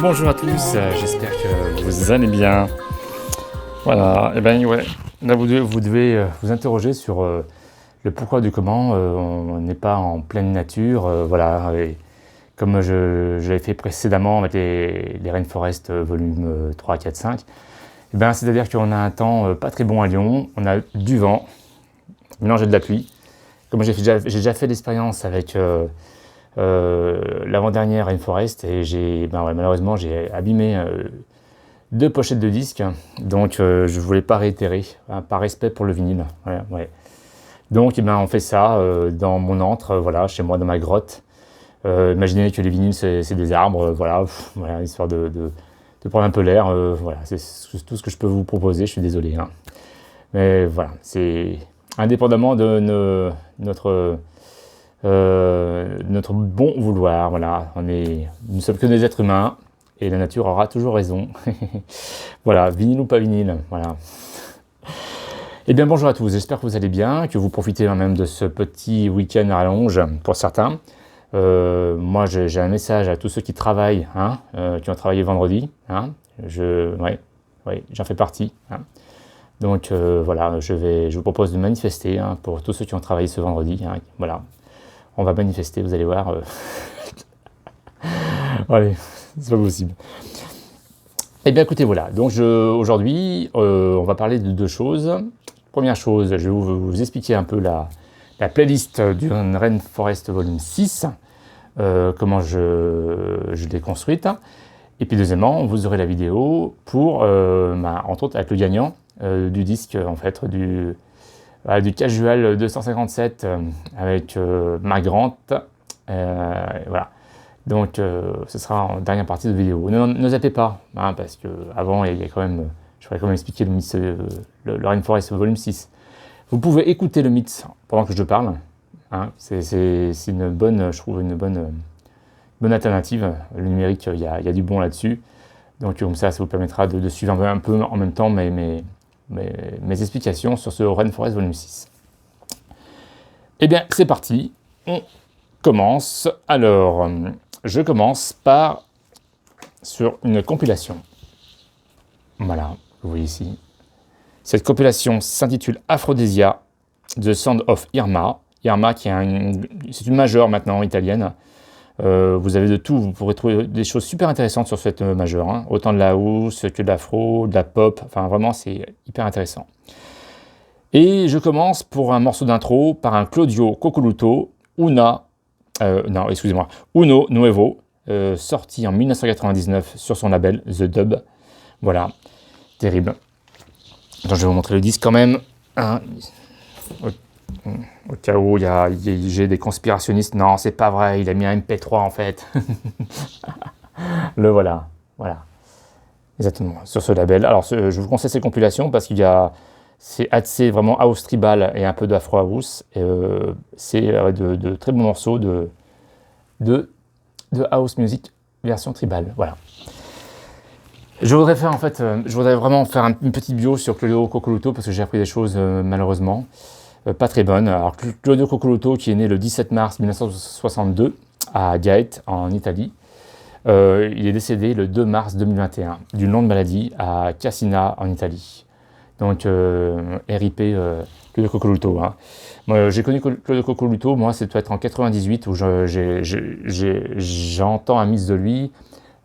Bonjour à tous, j'espère que vous allez bien. Voilà, et ben ouais, là vous devez vous interroger sur le pourquoi du comment on n'est pas en pleine nature, voilà. Et comme je l'avais fait précédemment avec les Rainforest volume 3, 4, 5, et ben c'est-à-dire qu'on a un temps pas très bon à Lyon, on a du vent, mélangé de la pluie. Comme j'ai déjà fait l'expérience avec l'avant-dernière Rainforest et malheureusement j'ai abîmé 2 pochettes de disques, donc je voulais pas réitérer, hein, par respect pour le vinyle. Voilà, ouais. Donc on fait ça dans mon antre, voilà, chez moi dans ma grotte. Imaginez que les vinyles c'est des arbres, voilà, histoire de prendre un peu l'air, voilà, c'est tout ce que je peux vous proposer, je suis désolé, hein. Mais voilà, c'est indépendamment de notre bon vouloir, voilà, nous sommes que des êtres humains et la nature aura toujours raison. Voilà, vinyle ou pas vinyle, voilà. Eh bien bonjour à tous, j'espère que vous allez bien, que vous profitez même de ce petit week-end à rallonge pour certains. Moi j'ai un message à tous ceux qui travaillent, hein, qui ont travaillé vendredi, hein, j'en fais partie, hein. Donc voilà, je vous propose de manifester, hein, pour tous ceux qui ont travaillé ce vendredi, hein, voilà. On va manifester, vous allez voir. Allez, c'est pas possible. Eh bien écoutez, voilà, donc aujourd'hui, on va parler de 2 choses. Première chose, je vais vous expliquer un peu la playlist du Rainforest Volume 6, comment je l'ai construite. Et puis deuxièmement, vous aurez la vidéo pour, entre autres, avec le gagnant du disque, en fait, du Casual 257 avec Mark Grant. Voilà. Donc ce sera en dernière partie de vidéo. Ne zappez pas, hein, parce que avant il y a quand même, je voudrais quand même expliquer le Rainforest Volume 6. Vous pouvez écouter le mix pendant que je parle, hein. C'est une bonne, je trouve, une bonne alternative. Le numérique, il y a du bon là-dessus. Donc comme ça vous permettra de suivre un peu en même temps mes explications sur ce Rainforest Volume 6. Eh bien, c'est parti, on commence. Alors, je commence sur une compilation. Voilà, vous voyez ici. Cette compilation s'intitule Aphrodisia, The Sound of Irma. Irma, c'est une majeure maintenant italienne. Vous avez de tout, vous pourrez trouver des choses super intéressantes sur cette majeure, hein. Autant de la house que de l'afro, de la pop, enfin vraiment c'est hyper intéressant. Et je commence pour un morceau d'intro par un Claudio Coccoluto, Uno Nuevo, sorti en 1999 sur son label The Dub. Voilà, terrible. Donc, je vais vous montrer le disque quand même, hein. Au cas où j'ai des conspirationnistes, non, c'est pas vrai, il a mis un MP3 en fait. Le voilà, exactement, sur ce label. Alors, je vous conseille ces compilations parce c'est assez vraiment house tribal et un peu d'afro house. C'est de très bons morceaux de house music version tribal, voilà. Je voudrais vraiment faire une petite bio sur Claudio Coccoluto parce que j'ai appris des choses malheureusement pas très bonnes. Alors Claudio Coccoluto, qui est né le 17 mars 1962 à Gaète en Italie, il est décédé le 2 mars 2021 d'une longue maladie à Cassina en Italie. Donc RIP Claudio Coccoluto, hein. Moi, j'ai connu Claudio Coccoluto, moi c'est peut-être en 98 où j'entends un mix de lui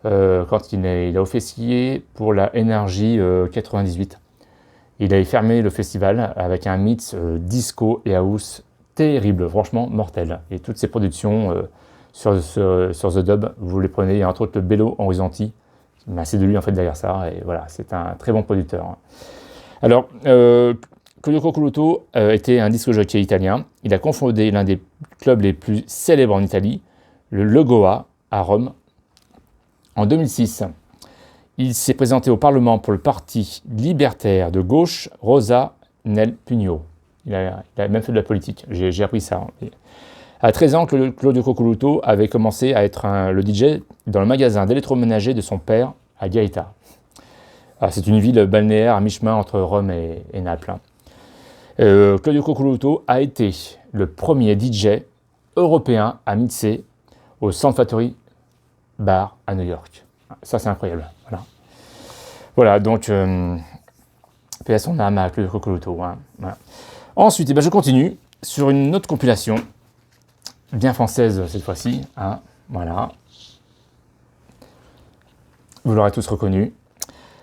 quand il a officié pour la Energy 98. Il avait fermé le festival avec un mix disco et house terrible, franchement mortel. Et toutes ses productions sur The Dub, vous les prenez, il y a entre autres le Bello Horizonti, c'est de lui en fait derrière ça, et voilà, c'est un très bon producteur, hein. Alors, Claudio Coccoluto était un disc-jockey italien. Il a cofondé l'un des clubs les plus célèbres en Italie, le Goa, à Rome. En 2006, il s'est présenté au Parlement pour le parti libertaire de gauche Rosa nel Pugno. Il a même fait de la politique, j'ai appris ça. À 13 ans, Claudio Coccoluto avait commencé à être le DJ dans le magasin d'électroménager de son père à Gaeta. Alors, c'est une ville balnéaire à mi-chemin entre Rome et Naples. Claudio Coccoluto a été le premier DJ européen à mixer au Sound Factory Bar à New York. Ça, c'est incroyable. Voilà, donc, paix à son âme avec le Cocoloto. Hein. Voilà. Ensuite, je continue sur une autre compilation, bien française cette fois-ci. Hein. Voilà. Vous l'aurez tous reconnu.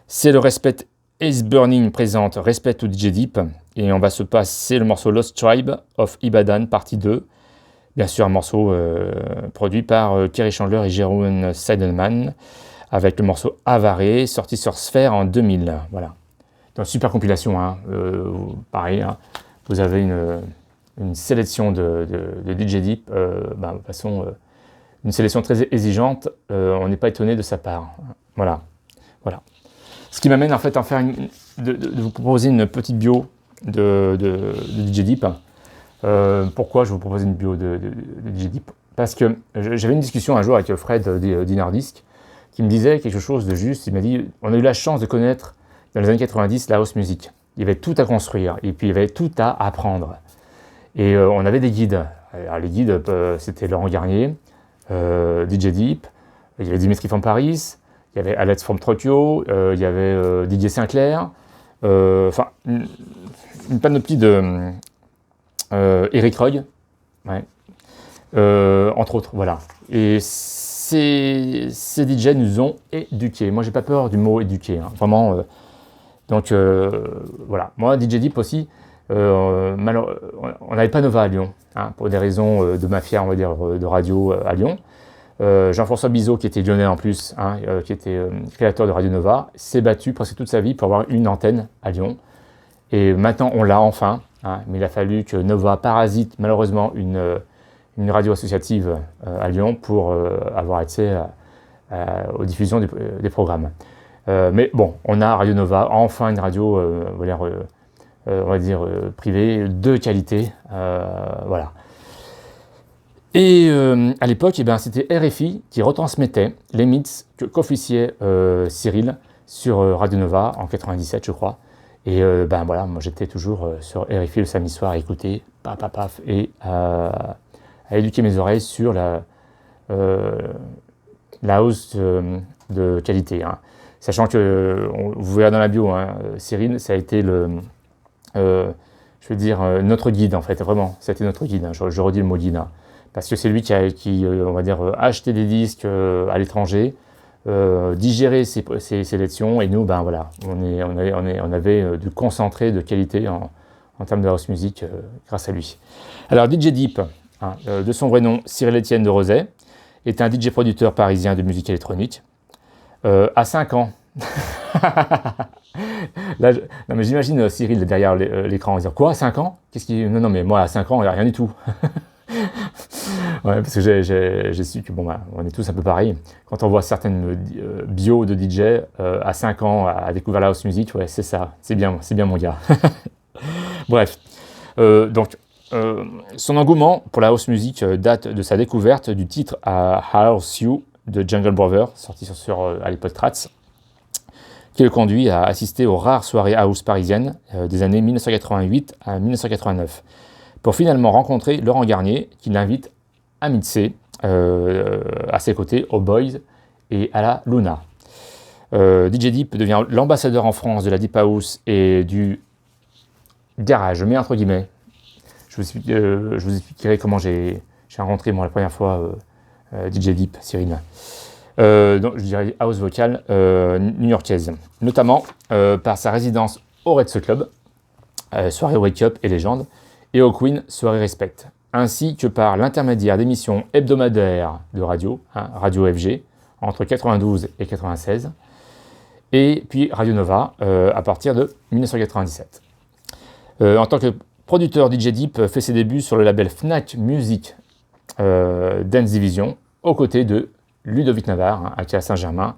C'est le Respect Is Burning présente Respect to DJ Deep. Et on va se passer le morceau Lost Tribe of Ibadan, partie 2. Bien sûr, un morceau produit par Kerry Chandler et Jeroen Seidenman, avec le morceau Avare, sorti sur Sphere en 2000. Voilà. Donc, super compilation, hein. Pareil, hein. Vous avez une sélection de DJ Deep, de toute façon, une sélection très exigeante, on n'est pas étonné de sa part. Voilà. Ce qui m'amène en fait à faire de vous proposer une petite bio de DJ Deep. Pourquoi je vous propose une bio de DJ Deep? Parce que j'avais une discussion un jour avec Fred d'Inardisc qui me disait quelque chose de juste. Il m'a dit, on a eu la chance de connaître dans les années 90 la house music. Il y avait tout à construire et puis il y avait tout à apprendre. Et on avait des guides. Alors, les guides, c'était Laurent Garnier, DJ Deep, il y avait Dimitri from Paris, il y avait Alex from Tokyo, il y avait Didier Sinclair, enfin, une panoplie de Eric Roy, ouais. Entre autres, voilà. Et ces DJ nous ont éduqués. Moi, j'ai pas peur du mot éduquer, hein, vraiment. Donc, voilà. Moi, DJ Deep aussi, on n'avait pas Nova à Lyon, hein, pour des raisons de mafia, on va dire, de radio à Lyon. Jean-François Bizot, qui était lyonnais en plus, hein, qui était créateur de Radio Nova, s'est battu presque toute sa vie pour avoir une antenne à Lyon. Et maintenant, on l'a enfin, hein, mais il a fallu que Nova parasite malheureusement une radio associative à Lyon pour avoir accès aux diffusions des programmes. Mais bon, on a Radio Nova, enfin une radio, on va dire privée, de qualité, voilà. Et à l'époque, c'était RFI qui retransmettait les mix qu'officiait Cyril sur Radio Nova en 97, je crois. Et voilà, moi j'étais toujours sur RFI le samedi soir à écouter, paf, et à éduquer mes oreilles sur la hausse de qualité. Hein. Sachant que, vous verrez dans la bio, hein, Cyril, ça a été notre guide en fait, vraiment, ça a été notre guide. Hein, je redis le mot guide. Hein. Parce que c'est lui qui on va dire, a acheté des disques à l'étranger, digéré ses sélections, et nous, voilà, on avait du concentré de qualité en termes de house music grâce à lui. Alors, DJ Deep, hein, de son vrai nom, Cyril Étienne de Rozay, est un DJ producteur parisien de musique électronique. À 5 ans. Là, non, mais j'imagine Cyril derrière l'écran dire quoi, 5 ans? Non, mais moi à 5 ans, il n'y a rien du tout. Ouais, parce que j'ai su que on est tous un peu pareil. Quand on voit certaines bios de DJ à 5 ans à découvrir la house music, ouais, c'est ça, c'est bien mon gars. Bref, donc son engouement pour la house music date de sa découverte du titre à House You de Jungle Brother, sorti sur à l'époque Trats, qui le conduit à assister aux rares soirées house parisiennes des années 1988 à 1989, pour finalement rencontrer Laurent Garnier, qui l'invite à mixer à ses côtés aux Boys et à la Luna. DJ Deep devient l'ambassadeur en France de la Deep House et du garage, je mets entre guillemets. Je vous expliquerai comment j'ai rencontré la première fois DJ Deep, Cyril. Donc, je dirais house vocale new-yorkaise, notamment par sa résidence au Red Soul Club, soirée Wake Up et Légende, et au Queen, soirée Respect, ainsi que par l'intermédiaire d'émissions hebdomadaires de radio, hein, Radio FG, entre 92 et 96, et puis Radio Nova à partir de 1997. En tant que producteur, DJ Deep fait ses débuts sur le label Fnac Music Dance Division, aux côtés de Ludovic Navarre, hein, à Saint-Germain,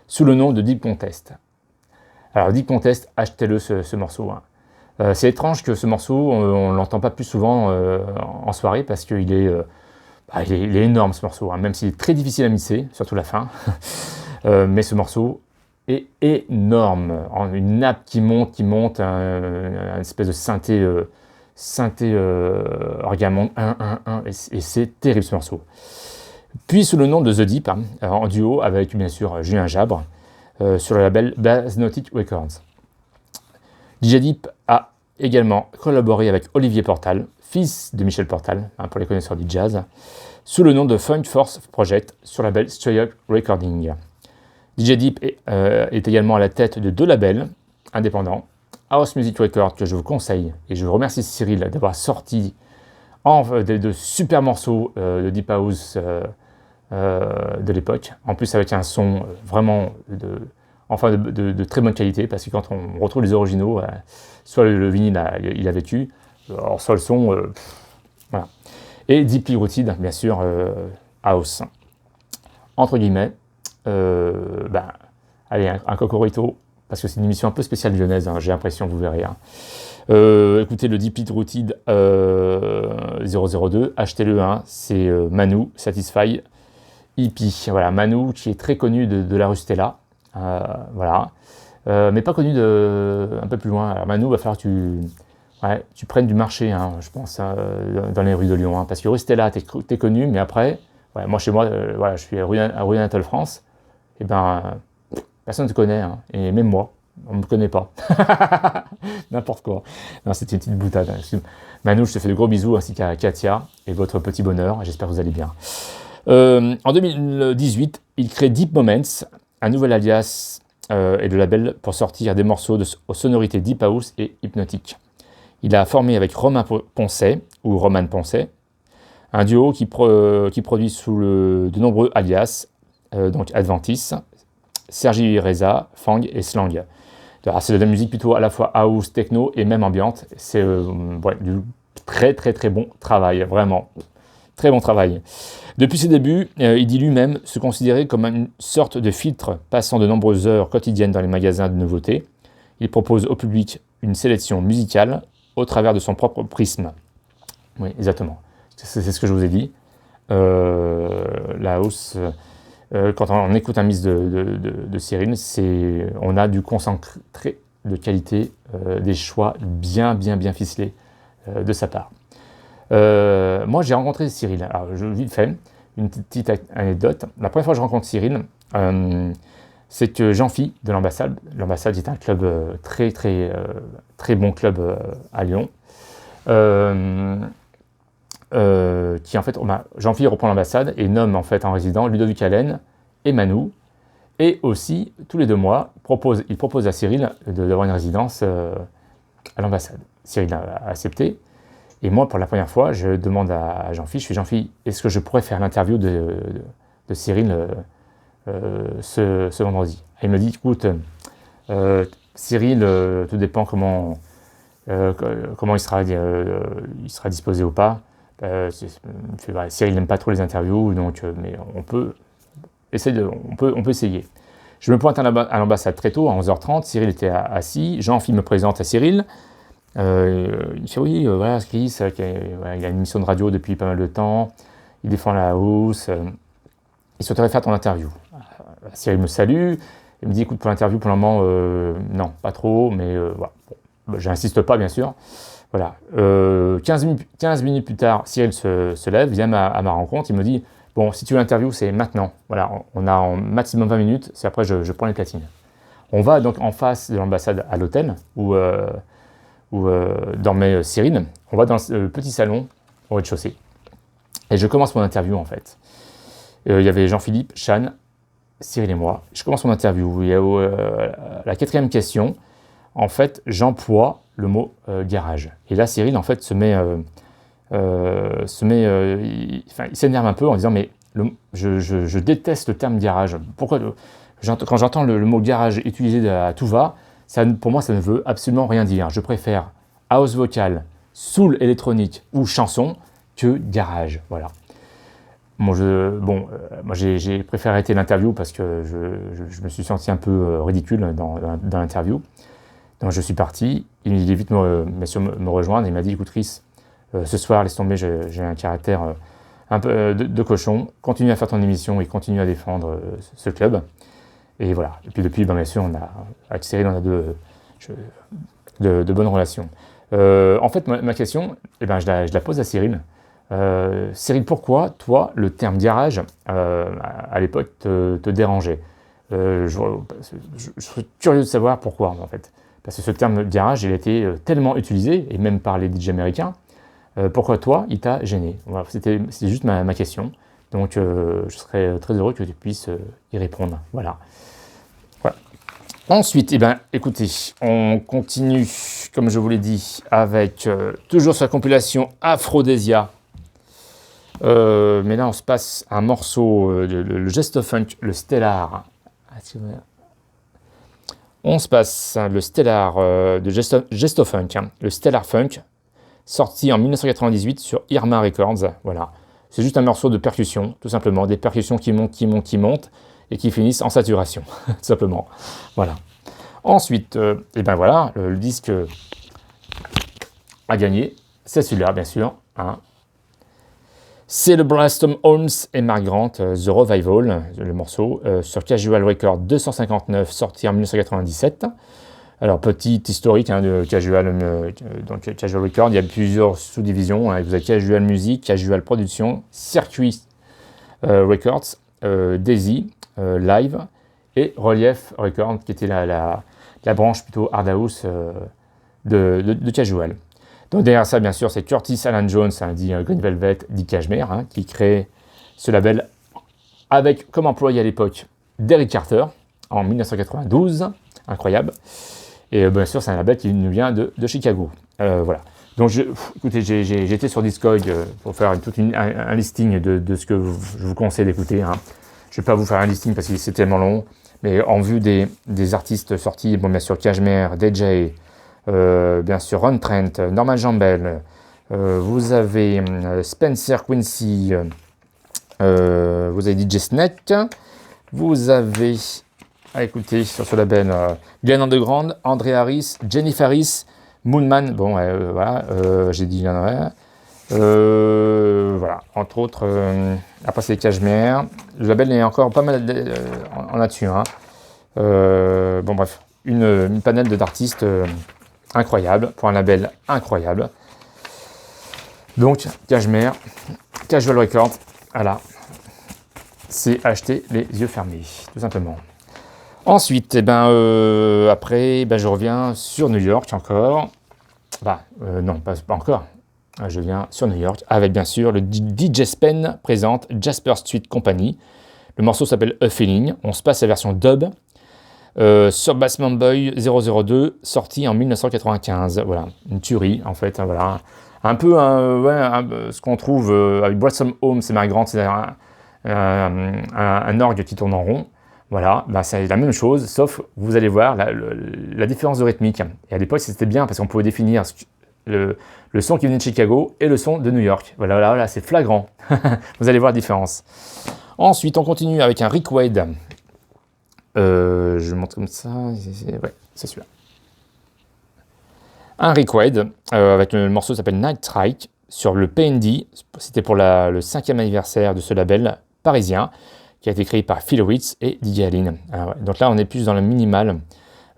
sous le nom de Deep Contest. Alors Deep Contest, achetez-le ce morceau. Hein. C'est étrange que ce morceau, on ne l'entend pas plus souvent en soirée, parce qu'il est, il est énorme ce morceau, hein, même s'il est très difficile à mixer, surtout la fin. Mais ce morceau est énorme, une nappe qui monte, une espèce de synthé orgamon 1, et c'est terrible ce morceau. Puis sous le nom de The Deep, en duo avec bien sûr Julien Jabre, sur le label Bassnotic Records. DJ Deep a également collaboré avec Olivier Portal, fils de Michel Portal, pour les connaisseurs du jazz, sous le nom de Funk Force Project sur le label Stray Up Recording. DJ Deep est également à la tête de 2 labels indépendants, House Music Records, que je vous conseille, et je remercie Cyril d'avoir sorti de super morceaux de Deep House de l'époque, en plus avec un son vraiment de très bonne qualité, parce que quand on retrouve les originaux, soit le vinyle il a vécu, alors soit le son, voilà. Et Deeply Rooted, bien sûr, House. Entre guillemets, allez, un cocorico, parce que c'est une émission un peu spéciale lyonnaise, j'ai l'impression, vous verrez. Écoutez le Deeply Rooted 002, achetez-le, c'est Manu, Satisfy, Hippie. Voilà, Manu qui est très connu de la rue Stella, voilà, mais pas connu un peu plus loin. Alors Manu, va falloir que tu prennes du marché, je pense, dans les rues de Lyon, parce que rue Stella, t'es connu, mais après, moi chez moi, je suis à rue Anatole France, et personne ne te connaît, et même moi, on ne me connaît pas. N'importe quoi. Non, c'était une petite boutade. Manu, je te fais de gros bisous, ainsi qu'à Katia et votre petit bonheur. J'espère que vous allez bien. En 2018, il crée Deep Moments, un nouvel alias et le label pour sortir des morceaux aux sonorités Deep House et hypnotiques. Il a formé avec Roman Poncet, un duo qui produit sous de nombreux alias, donc Adventis, Sergi Reza, Fang et Slang. Alors, c'est de la musique plutôt à la fois house, techno et même ambiante. C'est du très très très bon travail, vraiment. Très bon travail. Depuis ses débuts, il dit lui-même se considérer comme une sorte de filtre passant de nombreuses heures quotidiennes dans les magasins de nouveautés. Il propose au public une sélection musicale au travers de son propre prisme. Oui, exactement. C'est ce que je vous ai dit. La house... quand on écoute un mix de Cyril, on a du concentré de qualité, des choix bien ficelés de sa part. Moi, j'ai rencontré Cyril. Alors, vite fait, une petite anecdote. La première fois que je rencontre Cyril, c'est que Jean-Phi de l'Ambassade est un club très bon club à Lyon. Qui en fait, Jean-Philippe reprend l'ambassade et nomme en fait en résident Ludovic Allen et Manu, et aussi tous les 2 mois il propose à Cyril d'avoir une résidence à l'ambassade. Cyril a accepté, et moi pour la première fois je demande à Jean-Philippe, je fais Jean-Philippe, est-ce que je pourrais faire l'interview de Cyril ce vendredi? Et il me dit, écoute, Cyril, tout dépend comment il sera disposé ou pas. Cyril n'aime pas trop les interviews, donc, mais on peut essayer. Je me pointe à l'ambassade très tôt, à 11h30, Cyril était assis, Jean-Philippe me présente à Cyril, il dit oui, voilà, Chris, il a une émission de radio depuis pas mal de temps, il défend la house, il souhaiterait faire ton interview. Cyril me salue, il me dit écoute, pour l'interview, pour le moment, non, pas trop, mais voilà. Bon, j'insiste pas, bien sûr. Voilà. 15 minutes plus tard, Cyril se lève, vient à ma rencontre, il me dit bon, si tu veux l'interview, c'est maintenant. Voilà, on a en maximum 20 minutes, c'est après je prends les platines. On va donc en face de l'ambassade à l'hôtel où dormait Cyril. On va dans le petit salon au rez-de-chaussée. Et je commence mon interview en fait. Il y avait Jean-Philippe, Chan, Cyril et moi. Je commence mon interview. Il y a la 4e question. En fait, j'emploie le mot garage. Et là, Cyril, en fait, il s'énerve un peu en disant mais je déteste le terme garage. Pourquoi quand j'entends le mot garage utilisé à tout va, pour moi, ça ne veut absolument rien dire. Je préfère house vocal, soul électronique ou chanson que garage. Voilà. Moi, j'ai préféré arrêter l'interview parce que je me suis senti un peu ridicule dans l'interview. Donc je suis parti, il est vite me rejoindre, il m'a dit écoute Chris, ce soir laisse tomber, j'ai un caractère un peu de cochon, continue à faire ton émission et continue à défendre ce club. Et voilà, et puis depuis, bien sûr, avec Cyril, on a de bonnes relations. En fait, ma question, je la pose à Cyril, Cyril, pourquoi, toi, le terme garage, à l'époque, te dérangeait? Je suis curieux de savoir pourquoi, en fait. Parce que ce terme garage, il a été tellement utilisé, et même par les DJ américains. Pourquoi toi, il t'a gêné? Voilà, c'était juste ma question. Donc, je serais très heureux que tu puisses y répondre. Voilà. Voilà. Ensuite, eh ben, écoutez, on continue, comme je vous l'ai dit, avec toujours sa compilation Aphrodisia. Mais là, on se passe un morceau, le Gestofunk, le Stellar. On se passe le Stellar de Gestofunk, hein, le Stellar Funk, sorti en 1998 sur Irma Records. Voilà. C'est juste un morceau de percussion, tout simplement. Des percussions qui montent, qui montent, qui montent, et qui finissent en saturation, tout simplement. Voilà. Ensuite, et ben voilà, le disque a gagné. C'est celui-là, bien sûr. Hein. C'est le Braston Holmes et Mark Grant, The Revival, le morceau, sur Casual Record 259, sorti en 1997. Alors, petite historique hein, de Casual, donc Casual Record, il y a plusieurs sous-divisions. Hein, vous avez Casual Music, Casual Production, Circuit Records, Daisy, Live et Relief Records, qui était la branche plutôt hard house de Casual. Donc derrière ça, bien sûr, c'est Curtis Alan Jones, hein, dit Green Velvet, dit Cashmere, hein, qui crée ce label avec comme employé à l'époque Derrick Carter en 1992, incroyable. Et bien sûr, c'est un label qui nous vient de Chicago. Voilà. Donc, écoutez, j'ai été sur Discog pour faire un listing de ce que je vous conseille d'écouter. Hein. Je ne vais pas vous faire un listing parce que c'est tellement long, mais en vue des artistes sortis, bon, bien sûr, Cashmere, DJ, bien sûr, Ron Trent, Norman Jambel, vous avez Spencer Quincy, vous avez DJ Snake, vous avez, écoutez, sur ce label, Glenn Underground, André Harris, Jennifer Harris, Moonman, bon, voilà, j'ai dit, voilà, entre autres, après c'est Cashmere, le label est encore pas mal en là-dessus, hein. Bon, bref, une panel d'artistes incroyable, pour un label incroyable. Donc, Cashmere, Casual Records, voilà, c'est acheter les yeux fermés, tout simplement. Ensuite, après, je reviens sur New York encore. Non, pas encore. Je viens sur New York avec bien sûr le DJ Spen présente Jasper Street Company. Le morceau s'appelle A Feeling. On se passe à la version dub sur Bassman Boy 002, sorti en 1995. Voilà, une tuerie en fait. Hein, voilà. Un peu ce qu'on trouve avec Braston Holmes et Mark Grant, c'est un orgue qui tourne en rond. Voilà, c'est la même chose, sauf vous allez voir la différence de rythmique. Et à l'époque, c'était bien parce qu'on pouvait définir le son qui venait de Chicago et le son de New York. Voilà, c'est flagrant. Vous allez voir la différence. Ensuite, on continue avec un Rick Wade. Je montre comme ça. Ouais, c'est celui-là. Un Rick Wade, avec le morceau qui s'appelle Night Strike, sur le PND. C'était pour le 5e anniversaire de ce label parisien, qui a été créé par Phil Ritz et DJ Allen. Donc là, on est plus dans le minimal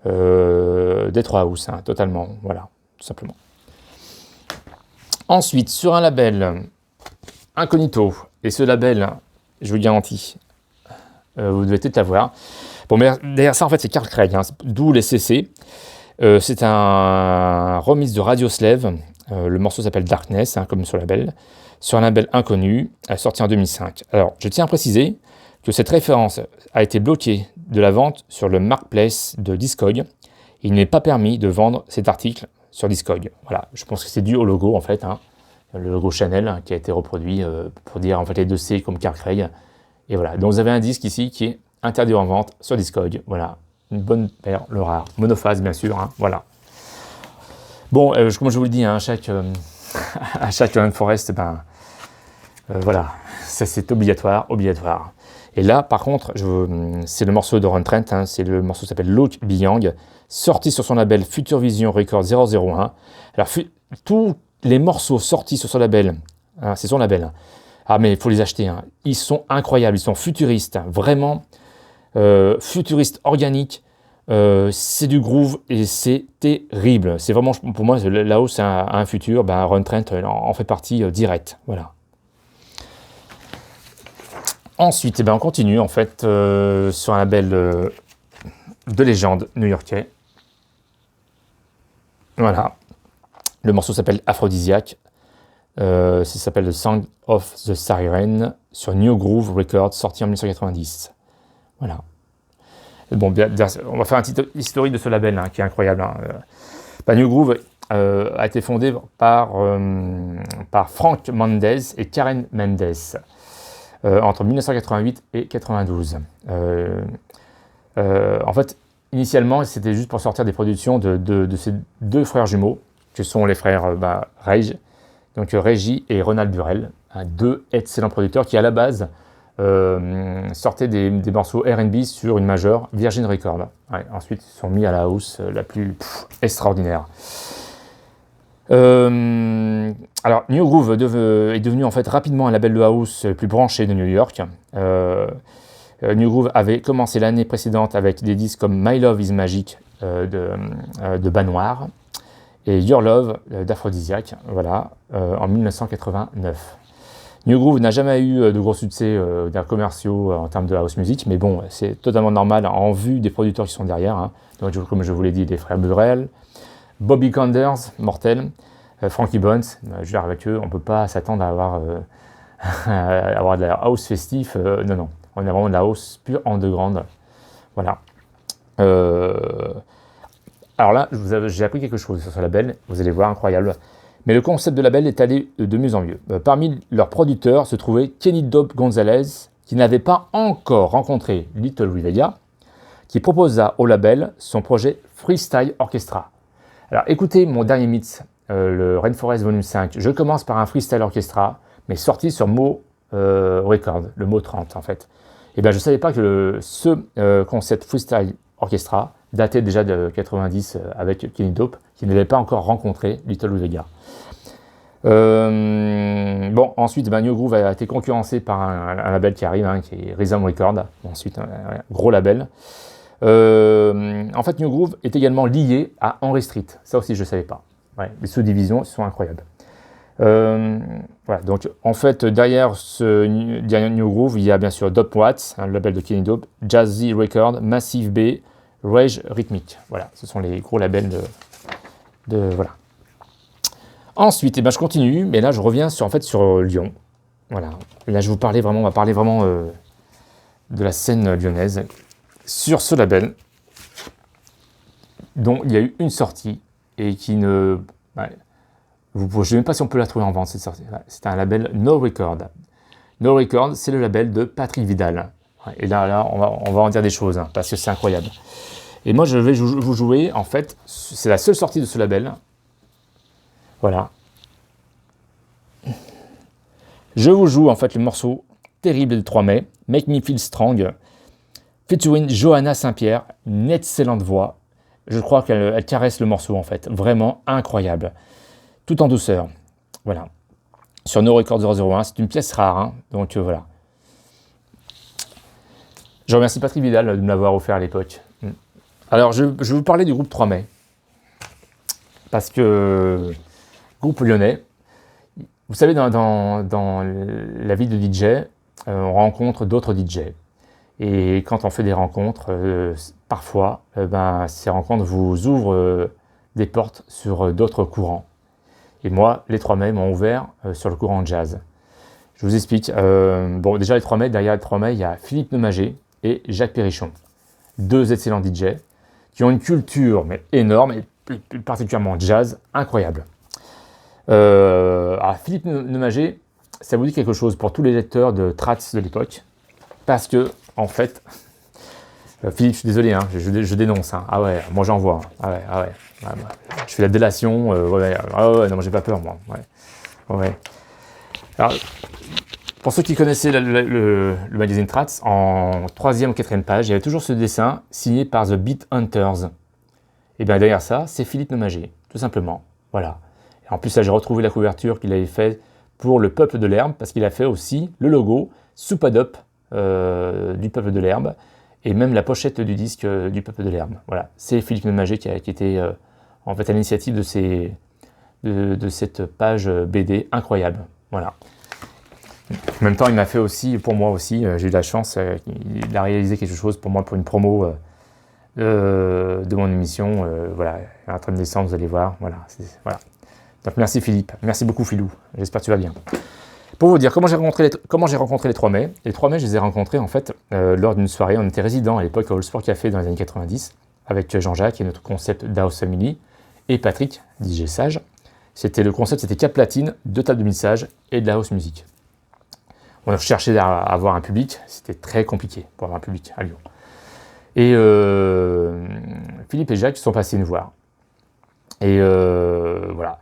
Detroit House, hein, totalement, voilà, tout simplement. Ensuite, sur un label incognito, et ce label, je vous garantis, vous devez peut-être l'avoir. Bon, mais derrière ça, en fait, c'est Carl Craig, hein, d'où les CC. C'est un remix de Radio Slave. Le morceau s'appelle Darkness, hein, comme sur le label, sur un label inconnu, sorti en 2005. Alors, je tiens à préciser que cette référence a été bloquée de la vente sur le marketplace de Discog. Il n'est pas permis de vendre cet article sur Discog. Voilà, je pense que c'est dû au logo en fait, hein, le logo Chanel hein, qui a été reproduit pour dire en fait les deux C comme Carl Craig. Et voilà, donc vous avez un disque ici qui est interdit en vente sur Discog. Voilà, une bonne paire, le rare, monophase bien sûr. Hein, voilà. Bon, comme je vous le dis, hein, à chaque Rainforest, voilà, ça c'est obligatoire. Et là, par contre, c'est le morceau de Ron Trent, hein, c'est le morceau qui s'appelle Look Beyond, sorti sur son label Future Vision Record 001. Alors, tous les morceaux sortis sur son label, hein, c'est son label, hein, mais il faut les acheter, hein, ils sont incroyables, ils sont futuristes, hein, vraiment futuristes organiques, c'est du groove et c'est terrible. C'est vraiment, pour moi, là-haut, c'est un futur, Ron Trent en fait partie direct, voilà. Ensuite, on continue en fait sur un label de légende new-yorkais. Voilà. Le morceau s'appelle Aphrodisiac. Ça s'appelle The Song of the Siren sur New Groove Records, sorti en 1990. Voilà. Bon, on va faire un petit historique de ce label qui est incroyable. New Groove a été fondé par Frank Mendez et Karen Mendes entre 1988 et 92. En fait, initialement, c'était juste pour sortir des productions de ces deux frères jumeaux, que sont les frères Reg, donc Reggie et Ronald Burrell, deux excellents producteurs qui, à la base, sortaient des morceaux R&B sur une majeure, Virgin Records. Ouais, ensuite, ils se sont mis à la house la plus extraordinaire. Alors, New Groove est devenu en fait rapidement un label de house plus branché de New York. New Groove avait commencé l'année précédente avec des disques comme My Love is Magic de Bas Noir et Your Love d'Aphrodisiac, voilà, en 1989. New Groove n'a jamais eu de gros succès commerciaux en termes de house music, mais bon, c'est totalement normal en vue des producteurs qui sont derrière. Donc, comme je vous l'ai dit, les frères Burrell, Bobby Conders, mortel, Frankie Bones, je veux dire, avec eux, on ne peut pas s'attendre à avoir de la house festif. Non, on a vraiment de la house pure underground. Voilà. Alors là, j'ai appris quelque chose sur ce label, vous allez voir, incroyable. Mais le concept de label est allé de mieux en mieux. Parmi leurs producteurs se trouvait Kenny Dope Gonzalez, qui n'avait pas encore rencontré Little Rivera, qui proposa au label son projet Freestyle Orchestra. Alors écoutez mon dernier mix, le Rainforest Volume 5. Je commence par un Freestyle Orchestra, mais sorti sur Mo Record, le Mo 30 en fait. Et bien je ne savais pas que ce concept Freestyle Orchestra datait déjà de 90 avec Kenny Dope, qui n'avait pas encore rencontré Little Rivera. Bon, ensuite, New Groove a été concurrencé par un label qui arrive, qui est Rhythm Records. Ensuite, un gros label. En fait, New Groove est également lié à Henry Street. Ça aussi, je ne savais pas. Ouais, les sous-divisions sont incroyables. Voilà, donc, en fait, derrière New Groove, il y a bien sûr Dope Watts, le label de Kenny Dope, Jazzy Records, Massive B, Rage Rhythmic. Voilà, ce sont les gros labels voilà. Ensuite, je continue, mais là, je reviens sur Lyon. Voilà. Et là, on va parler vraiment de la scène lyonnaise sur ce label, dont il y a eu une sortie et qui ne... je ne sais même pas si on peut la trouver en vente, cette sortie. C'est un label No Record. No Record, c'est le label de Patrick Vidal. Et là on va en dire des choses, parce que c'est incroyable. Et moi, je vais vous jouer, en fait, c'est la seule sortie de ce label. Voilà. Je vous joue, en fait, le morceau terrible du 3 mai, Make Me Feel Strong, featuring Johanna Saint-Pierre, une excellente voix. Je crois qu'elle caresse le morceau, en fait. Vraiment incroyable. Tout en douceur. Voilà. Sur No Record 001, c'est une pièce rare, donc voilà. Je remercie Patrick Vidal de me l'avoir offert à l'époque. Alors, je vais vous parler du groupe 3 mai. Parce que, groupe lyonnais, vous savez, dans la vie de DJ, on rencontre d'autres DJ. Et quand on fait des rencontres, parfois, ces rencontres vous ouvrent des portes sur d'autres courants. Et moi, les 3 mai m'ont ouvert sur le courant jazz. Je vous explique. Déjà, les 3 mai, derrière les 3 mai, il y a Philippe Neumager et Jacques Perrichon. Deux excellents DJ qui ont une culture énorme et plus particulièrement jazz, incroyable. Alors Philippe Neumager, ça vous dit quelque chose pour tous les lecteurs de trance de l'époque, parce que, en fait, Philippe, je suis désolé, je dénonce. Ah ouais, moi j'en vois. Ah ouais. Je fais la délation. Non, j'ai pas peur, moi. Ouais. Alors, pour ceux qui connaissaient le magazine Trance, en 3e ou 4e page, il y avait toujours ce dessin signé par The Beat Hunters. Et bien derrière ça, c'est Philippe Neumager, tout simplement. Voilà. Et en plus, là, j'ai retrouvé la couverture qu'il avait faite pour le Peuple de l'Herbe, parce qu'il a fait aussi le logo Soupadop du Peuple de l'Herbe, et même la pochette du disque du Peuple de l'Herbe. Voilà. C'est Philippe Neumager qui était en fait à l'initiative de cette page BD incroyable. Voilà. En même temps, il m'a fait aussi, pour moi aussi, j'ai eu de la chance, il a réalisé quelque chose pour moi, pour une promo de mon émission. Voilà, il est en train de descendre, vous allez voir. Voilà, voilà. Donc merci Philippe, merci beaucoup Philou, j'espère que tu vas bien. Pour vous dire comment j'ai rencontré les 3 mai. Les 3 mai, je les ai rencontrés en fait lors d'une soirée. On était résidents à l'époque au All Sport Café dans les années 90 avec Jean-Jacques et notre concept d'House Family et Patrick, DJ Sage. Le concept, c'était 4 platines, 2 tables de mixage et de la house music. On a cherché à avoir un public, c'était très compliqué pour avoir un public à Lyon. Et Philippe et Jacques sont passés nous voir. Et voilà.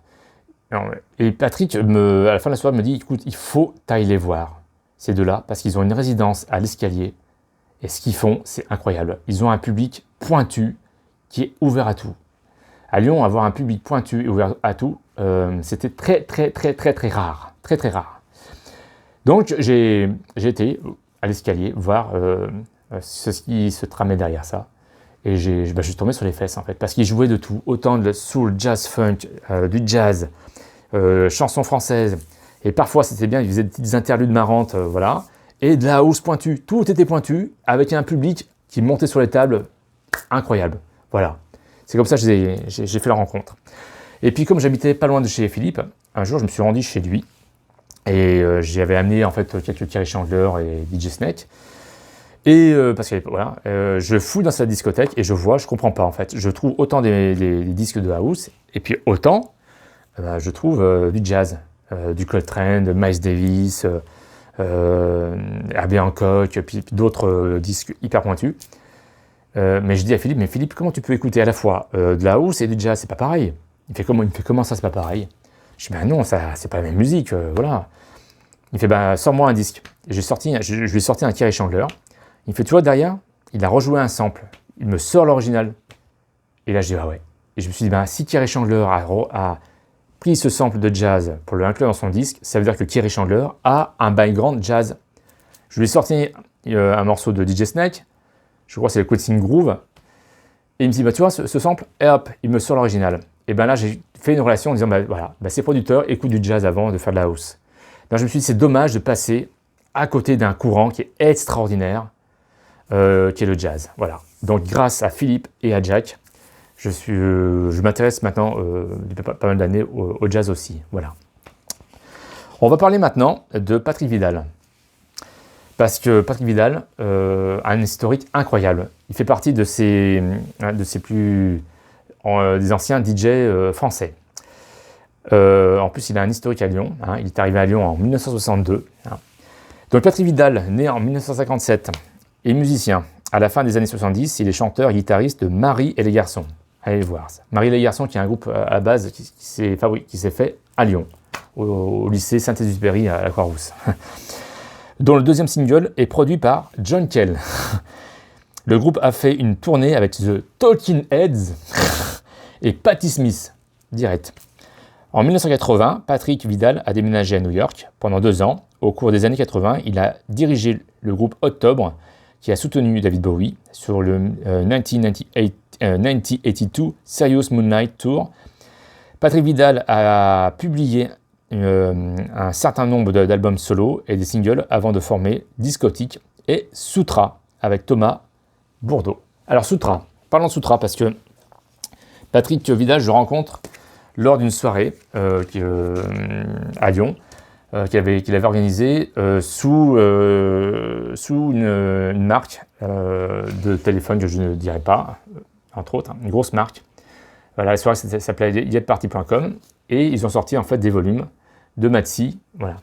Et Patrick, à la fin de la soirée, me dit, écoute, il faut t'aller les voir, ces deux-là, parce qu'ils ont une résidence à l'Escalier. Et ce qu'ils font, c'est incroyable. Ils ont un public pointu qui est ouvert à tout. À Lyon, avoir un public pointu et ouvert à tout, c'était très rare. Très rare. Donc, j'ai été à l'Escalier voir ce qui se tramait derrière ça. Et je suis tombé sur les fesses, en fait, parce qu'ils jouaient de tout. Autant de soul, jazz, funk, du jazz, chansons françaises. Et parfois, c'était bien, ils faisaient des petites interludes marrantes, voilà. Et de la house pointue. Tout était pointu, avec un public qui montait sur les tables. Incroyable. Voilà. C'est comme ça que j'ai fait la rencontre. Et puis, comme j'habitais pas loin de chez Philippe, un jour, je me suis rendu chez lui. Et j'y avais amené, en fait, quelques Kerry Chandler et DJ Snake. Et parce que voilà, je fouille dans sa discothèque et je comprends pas en fait. Je trouve autant des disques de house et puis autant je trouve du jazz, du Coltrane, de Miles Davis, Herbie Hancock, puis d'autres disques hyper pointus. Mais je dis à Philippe, mais Philippe, comment tu peux écouter à la fois de la house et du jazz? C'est pas pareil. Il me fait comment ça, c'est pas pareil? Je dis, ben non, ça, c'est pas la même musique, voilà. Il me fait, ben sors-moi un disque. Et je lui ai sorti un Kerry Chandler. Il me fait, tu vois, derrière, il a rejoué un sample. Il me sort l'original. Et là, je dis, ah ouais. Et je me suis dit, ben, si Kerry Chandler a pris ce sample de jazz pour le inclure dans son disque, ça veut dire que Kerry Chandler a un background jazz. Je lui ai sorti un morceau de DJ Snake. Je crois que c'est le Quitting Groove. Et il me dit, bah, tu vois, ce sample, et hop, il me sort l'original. Et ben là, j'ai fait une relation en disant, bah, voilà, bah, ces producteurs écoutent du jazz avant de faire de la house. Donc, je me suis dit, c'est dommage de passer à côté d'un courant qui est extraordinaire. Qui est le jazz. Voilà. Donc grâce à Philippe et à Jack, je m'intéresse maintenant depuis pas mal d'années au jazz aussi. Voilà. On va parler maintenant de Patrick Vidal. Parce que Patrick Vidal a un historique incroyable. Il fait partie de des anciens DJ français. En plus, il a un historique à Lyon. Hein. Il est arrivé à Lyon en 1962. Hein. Donc Patrick Vidal, né en 1957, et musicien. À la fin des années 70, il est chanteur et guitariste de Marie et les Garçons. Allez voir ça. Marie et les Garçons, qui est un groupe à base qui s'est fait à Lyon, au lycée Saint-Exupéry à la Croix-Rousse, dont le deuxième single est produit par John Cale. Le groupe a fait une tournée avec The Talking Heads et Patti Smith, direct. En 1980, Patrick Vidal a déménagé à New York pendant 2 ans. Au cours des années 80, il a dirigé le groupe Octobre, qui a soutenu David Bowie sur le 1982 Serious Moonlight Tour. Patrick Vidal a publié un certain nombre d'albums solo et des singles avant de former Discotique et Soutra avec Thomas Bourdeau. Alors Soutra, parlons de Soutra parce que Patrick Vidal, je le rencontre lors d'une soirée à Lyon, qu'il avait organisé sous une marque de téléphone que je ne dirai pas, entre autres, une grosse marque. Voilà, la soirée s'appelait yetparty.com et ils ont sorti en fait des volumes de Matsy, voilà.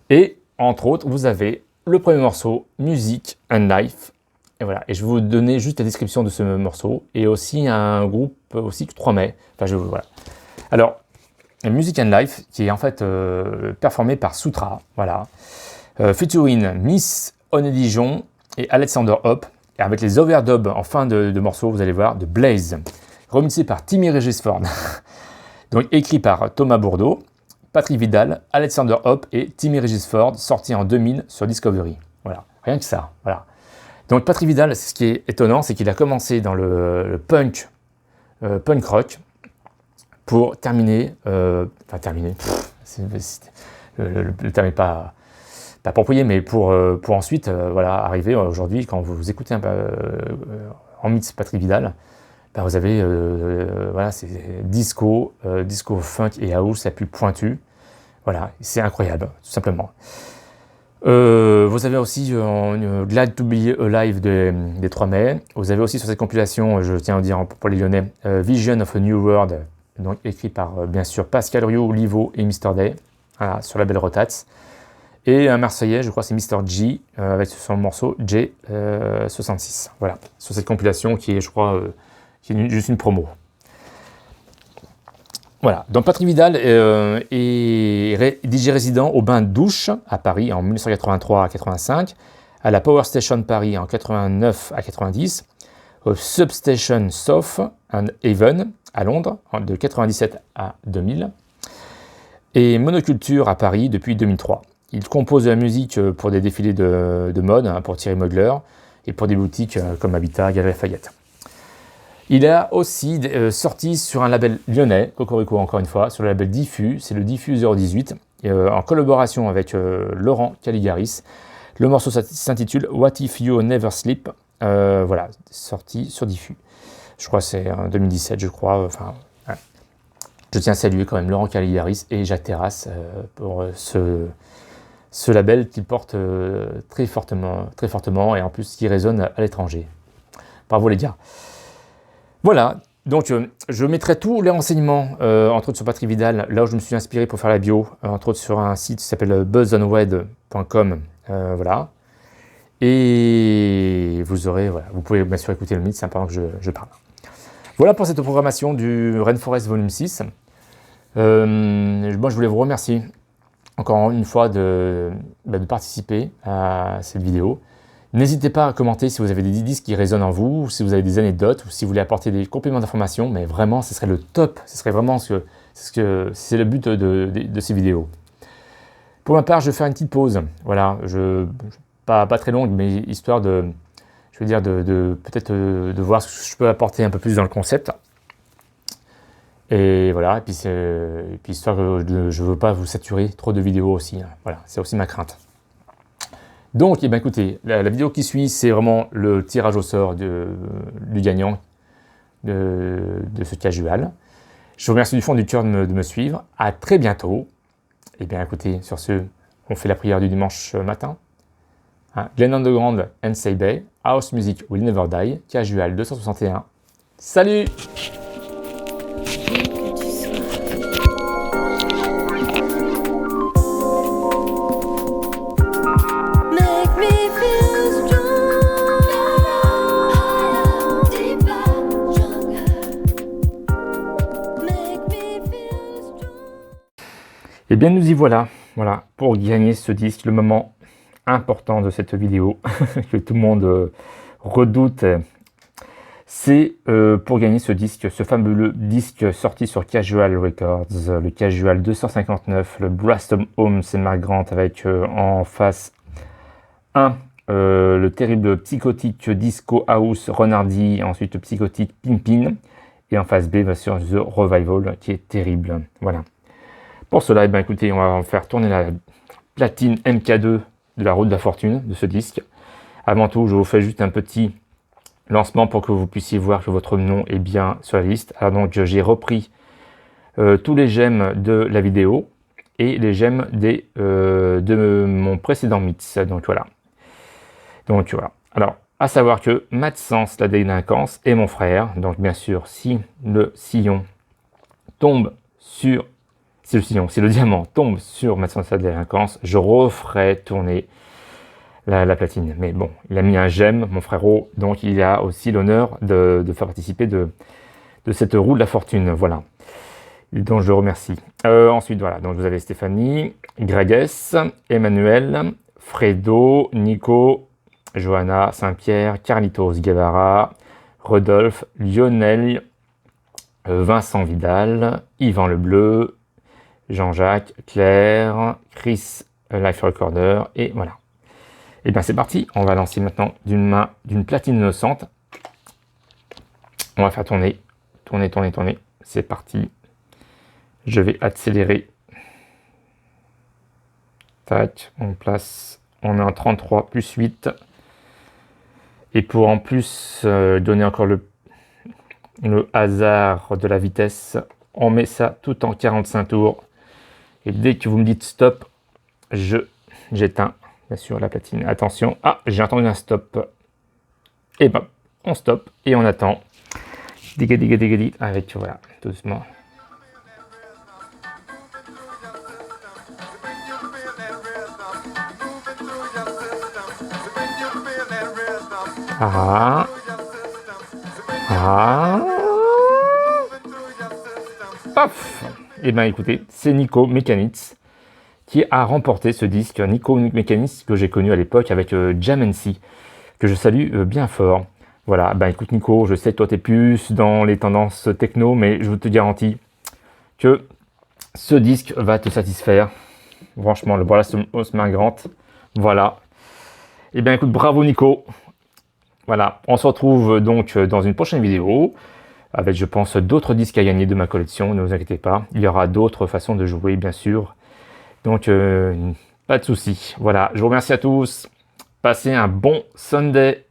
Et entre autres, vous avez le premier morceau, Music and Life. Et voilà, et je vais vous donner juste la description de ce morceau et aussi un groupe aussi 3 mai. Enfin, voilà. Alors, Music and Life, qui est en fait performé par Soutra, voilà, featuring Miss Oné Dijon et Alexander Hope, et avec les overdubs en fin de morceau, vous allez voir, de Blaze, remixé par Timmy Regisford, donc écrit par Thomas Bourdeau, Patrick Vidal, Alexander Hope et Timmy Regisford, sorti en 2000 sur Discovery. Voilà, rien que ça, voilà. Donc Patrick Vidal, ce qui est étonnant, c'est qu'il a commencé dans le punk rock, pour terminer, le terme n'est pas approprié, mais pour ensuite voilà, arriver aujourd'hui, quand vous écoutez en mix Patrick Vidal, ben vous avez voilà, c'est disco, disco funk et house la plus pointue. Voilà, c'est incroyable, tout simplement. Vous avez aussi Glad to be Alive des 3 mai. Vous avez aussi sur cette compilation, je tiens à le dire pour les Lyonnais, Vision of a New World, donc écrit par bien sûr Pascal Rioux, Livo et Mr. Day, voilà, sur la belle Rotats. Et un Marseillais, je crois c'est Mr. G, avec son morceau J66. Voilà, sur cette compilation qui est, je crois, juste une promo. Voilà, donc Patrick Vidal est DJ résident au Bain de Douche à Paris en 1983 à 85, à la Power Station Paris en 89 à 90, au Substation South and Haven à Londres de 97 à 2000, et Monoculture à Paris depuis 2003. Il compose de la musique pour des défilés de mode, pour Thierry Mugler, et pour des boutiques comme Habitat, Galeries Lafayette. Il a aussi sorti sur un label lyonnais, Cocorico encore une fois, sur le label Diffus, c'est le Diffus 018, en collaboration avec Laurent Caligaris. Le morceau s'intitule What If You Never Sleep, voilà, sorti sur Diffus. Je crois que c'est en 2017, je crois. Enfin, ouais. Je tiens à saluer quand même Laurent Caligaris et Jacques Terrasse pour ce label qu'il porte très fortement et en plus qui résonne à l'étranger. Bravo les gars. Voilà, donc je mettrai tous les renseignements, entre autres sur Patrick Vidal, là où je me suis inspiré pour faire la bio, entre autres sur un site qui s'appelle buzzonwed.com, voilà. Et vous aurez, voilà, vous pouvez bien sûr écouter le mix, c'est pendant que je parle. Voilà pour cette programmation du Rainforest Volume 6. Moi je voulais vous remercier encore une fois de participer à cette vidéo. N'hésitez pas à commenter si vous avez des disques qui résonnent en vous, ou si vous avez des anecdotes, ou si vous voulez apporter des compléments d'information, mais vraiment, ce serait le top, ce serait vraiment c'est le but de ces vidéos. Pour ma part, je vais faire une petite pause, voilà, pas très longue, mais histoire de peut-être de voir ce que je peux apporter un peu plus dans le concept. Et voilà, et puis histoire que je ne veux pas vous saturer trop de vidéos aussi, hein. Voilà, c'est aussi ma crainte. Donc, écoutez, la vidéo qui suit, c'est vraiment le tirage au sort du gagnant de ce casual. Je vous remercie du fond du cœur de me suivre. À très bientôt. Et bien, écoutez, sur ce, on fait la prière du dimanche matin. Hein, Glenn Underground and Say Bay, House Music Will Never Die, Casual 261. Salut! Et bien nous y voilà, pour gagner ce disque, le moment important de cette vidéo que tout le monde redoute, c'est pour gagner ce disque, ce fameux disque sorti sur Casual Records, le Casual 259, le Brastom Home, c'est Mark Grant avec en face 1, le terrible psychotique Disco House Renardi, ensuite le psychotique Pimpin, et en face B, bien sûr, The Revival qui est terrible, voilà. Pour cela, écoutez, on va faire tourner la platine MK2 de la Roue de la Fortune de ce disque. Avant tout, je vous fais juste un petit lancement pour que vous puissiez voir que votre nom est bien sur la liste. Alors donc, j'ai repris tous les j'aime de la vidéo et les j'aime de mon précédent mix. Donc voilà. Alors, à savoir que Matsens, la délinquance, est mon frère. Donc bien sûr, si le sillon tombe sur... Si le diamant tombe sur Matsens, la délinquance, je referai tourner la platine. Mais bon, il a mis un j'aime, mon frérot, donc il a aussi l'honneur de faire participer de cette roue de la fortune. Voilà. Donc je le remercie. Ensuite, voilà, donc vous avez Stéphanie, Greges, Emmanuel, Fredo, Nico, Johanna, Saint-Pierre, Carlitos Guevara, Rodolphe, Lionel, Vincent Vidal, Yvan Lebleu, Jean-Jacques, Claire, Chris, Life Recorder, et voilà. Et bien c'est parti, on va lancer maintenant d'une main d'une platine innocente. On va faire tourner, c'est parti. Je vais accélérer. Tac, on place, on est en 33 plus 8. Et pour en plus donner encore le hasard de la vitesse, on met ça tout en 45 tours. Et dès que vous me dites stop, j'éteins, bien sûr, la platine. Attention, ah, j'ai entendu un stop. Et ben, on stop et on attend. Diga, diga, diga, diga, avec, voilà, doucement. Ah. Ah. Paf. Et bien écoutez, c'est Nico Mechanix qui a remporté ce disque. Nico Mechanix que j'ai connu à l'époque avec Jamency, que je salue bien fort. Voilà, ben écoute Nico, je sais que toi t'es plus dans les tendances techno, mais je vous te garantis que ce disque va te satisfaire. Franchement, le voilà Osman Grant. Voilà. Et bien écoute, bravo Nico. Voilà, on se retrouve donc dans une prochaine vidéo avec, je pense, d'autres disques à gagner de ma collection, ne vous inquiétez pas. Il y aura d'autres façons de jouer, bien sûr. Donc, pas de souci. Voilà, je vous remercie à tous. Passez un bon Sunday.